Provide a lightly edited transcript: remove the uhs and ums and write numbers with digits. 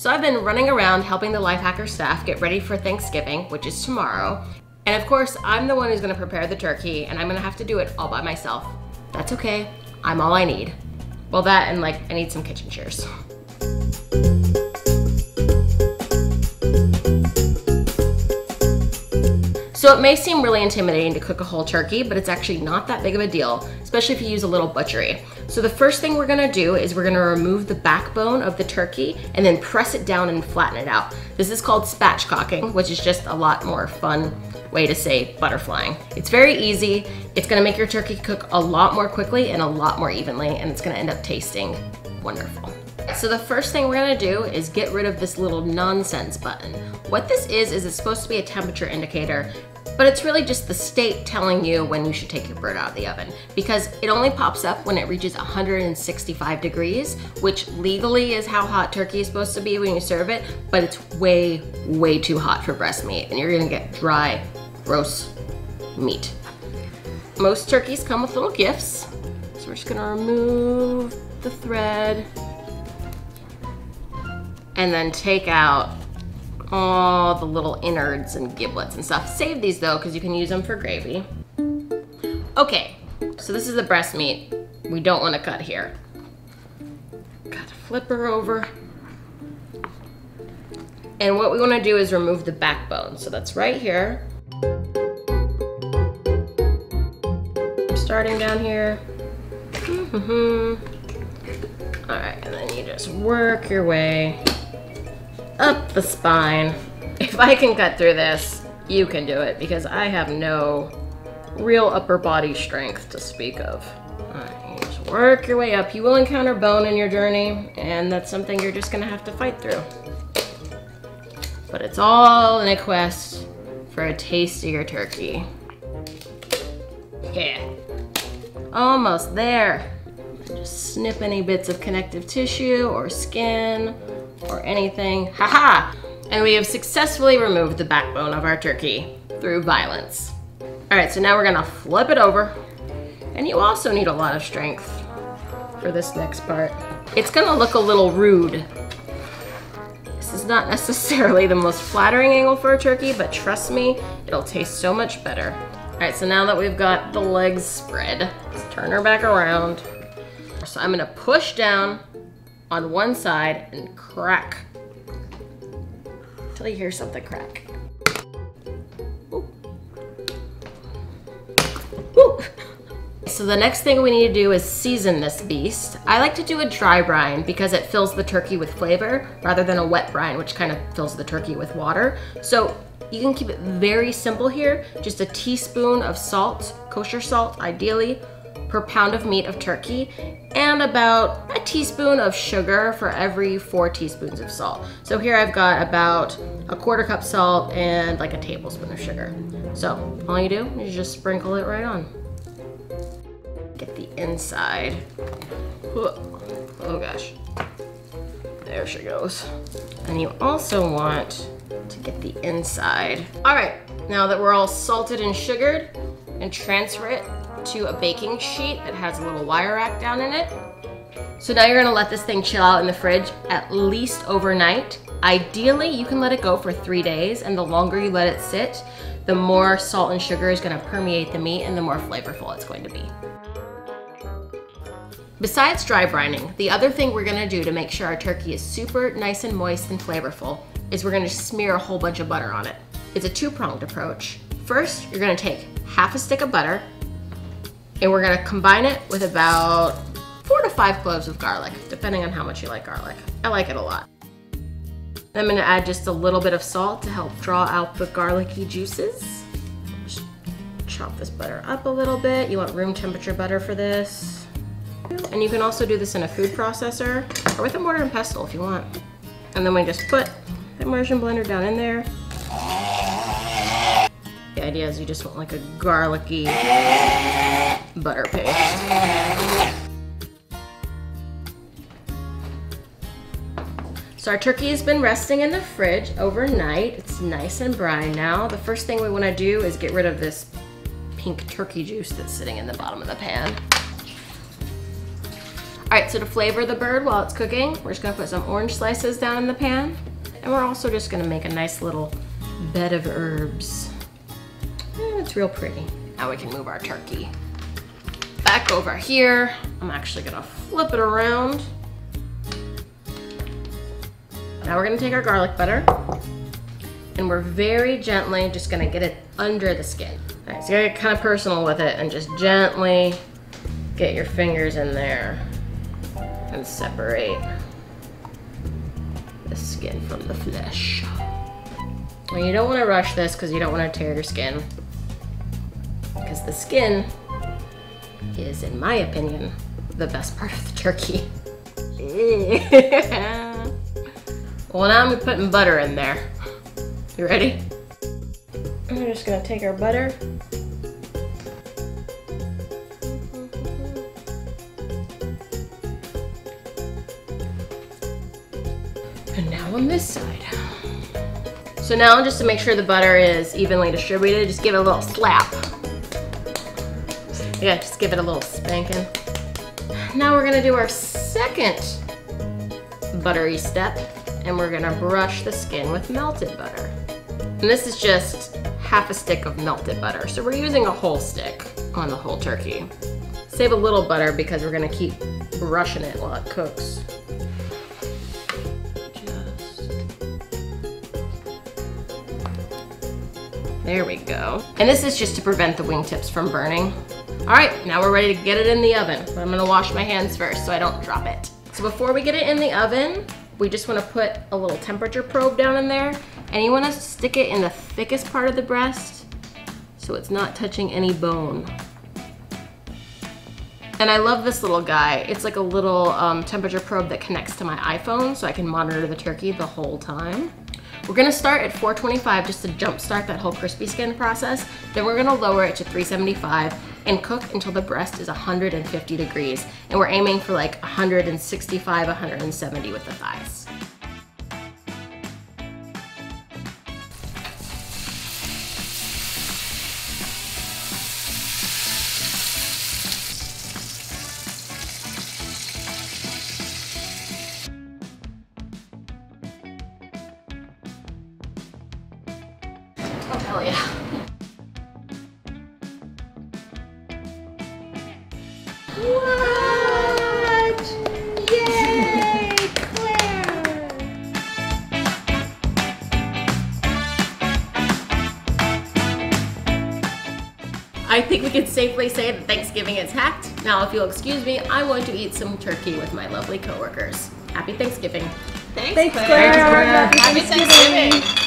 So I've been running around helping the Lifehacker staff get ready for Thanksgiving, which is tomorrow. And of course, I'm the one who's gonna prepare the turkey, and I'm gonna have to do it all by myself. That's okay, I'm all I need. Well, that and like, I need some kitchen chairs. So it may seem really intimidating to cook a whole turkey, but it's actually not that big of a deal, especially if you use a little butchery. So the first thing we're gonna do is we're gonna remove the backbone of the turkey and then press it down and flatten it out. This is called spatchcocking, which is just a lot more fun way to say butterflying. It's very easy. It's gonna make your turkey cook a lot more quickly and a lot more evenly, and it's gonna end up tasting wonderful. So the first thing we're gonna do is get rid of this little nonsense button. What this is it's supposed to be a temperature indicator, but it's really just the state telling you when you should take your bird out of the oven, because it only pops up when it reaches 165 degrees, which legally is how hot turkey is supposed to be when you serve it, but it's way, way too hot for breast meat, and you're gonna get dry, gross meat. Most turkeys come with little gifts, so we're just gonna remove the thread and then take out all the little innards and giblets and stuff. Save these though, because you can use them for gravy. Okay, so this is the breast meat we don't want to cut here. Gotta flip her over. And what we want to do is remove the backbone. So that's right here. Starting down here. All right, and then you just work your way up the spine. If I can cut through this, you can do it, because I have no real upper body strength to speak of. All right, you just work your way up. You will encounter bone in your journey, and that's something you're just gonna have to fight through. But it's all in a quest for a tastier turkey. Yeah, almost there. Just snip any bits of connective tissue or skin or anything. Haha! And we have successfully removed the backbone of our turkey through violence. All right, so now we're gonna flip it over. And you also need a lot of strength for this next part. It's gonna look a little rude. This is not necessarily the most flattering angle for a turkey, but trust me, it'll taste so much better. All right, so now that we've got the legs spread, let's turn her back around. So I'm gonna push down on one side and crack until you hear something crack. Ooh. Ooh. So the next thing we need to do is season this beast. I like to do a dry brine because it fills the turkey with flavor rather than a wet brine, which kind of fills the turkey with water. So you can keep it very simple here. Just a teaspoon of salt, kosher salt ideally, per pound of meat of turkey, and about a teaspoon of sugar for every 4 teaspoons of salt. So here I've got about 1/4 cup salt and like a tablespoon of sugar. So all you do is just sprinkle it right on. Get the inside. Oh gosh. There she goes. And you also want to get the inside. All right, now that we're all salted and sugared, and transfer it to a baking sheet that has a little wire rack down in it. So now you're gonna let this thing chill out in the fridge at least overnight. Ideally, you can let it go for 3 days, and the longer you let it sit, the more salt and sugar is gonna permeate the meat and the more flavorful it's going to be. Besides dry brining, the other thing we're gonna do to make sure our turkey is super nice and moist and flavorful is we're gonna smear a whole bunch of butter on it. It's a 2-pronged approach. First, you're gonna take half a stick of butter, and we're gonna combine it with about 4 to 5 cloves of garlic, depending on how much you like garlic. I like it a lot. I'm gonna add just a little bit of salt to help draw out the garlicky juices. Just chop this butter up a little bit. You want room temperature butter for this. And you can also do this in a food processor or with a mortar and pestle if you want. And then we just put the immersion blender down in there. The idea is you just want like a garlicky butter paste. So our turkey has been resting in the fridge overnight. It's nice and brine now. The first thing we want to do is get rid of this pink turkey juice that's sitting in the bottom of the pan. right, so to flavor the bird while it's cooking, we're just gonna put some orange slices down in the pan. And we're also just gonna make a nice little bed of herbs. It's real pretty. Now we can move our turkey back over here. I'm actually gonna flip it around. Now we're gonna take our garlic butter and we're very gently just gonna get it under the skin. All right, so you gotta get kind of personal with it and just gently get your fingers in there and separate the skin from the flesh. Well, you don't wanna rush this because you don't wanna tear your skin, because the skin is, in my opinion, the best part of the turkey. Well, now I'm putting butter in there. You ready? We're just gonna take our butter. And now on this side. So now, just to make sure the butter is evenly distributed, just give it a little slap. Yeah, just give it a little spanking. Now we're gonna do our second buttery step, and we're gonna brush the skin with melted butter. And this is just half a stick of melted butter. So we're using a whole stick on the whole turkey. Save a little butter because we're gonna keep brushing it while it cooks. There we go. And this is just to prevent the wingtips from burning. All right, now we're ready to get it in the oven. But I'm gonna wash my hands first so I don't drop it. So before we get it in the oven, we just wanna put a little temperature probe down in there, and you wanna stick it in the thickest part of the breast so it's not touching any bone. And I love this little guy. It's like a little temperature probe that connects to my iPhone so I can monitor the turkey the whole time. We're gonna start at 425 just to jumpstart that whole crispy skin process. Then we're gonna lower it to 375 and cook until the breast is 150 degrees. And we're aiming for like 165, 170 with the thighs. Oh, hell yeah. What? Yay, Claire! I think we can safely say that Thanksgiving is hacked. Now, if you'll excuse me, I'm going to eat some turkey with my lovely coworkers. Happy Thanksgiving. Thanks, Claire. Happy Thanksgiving.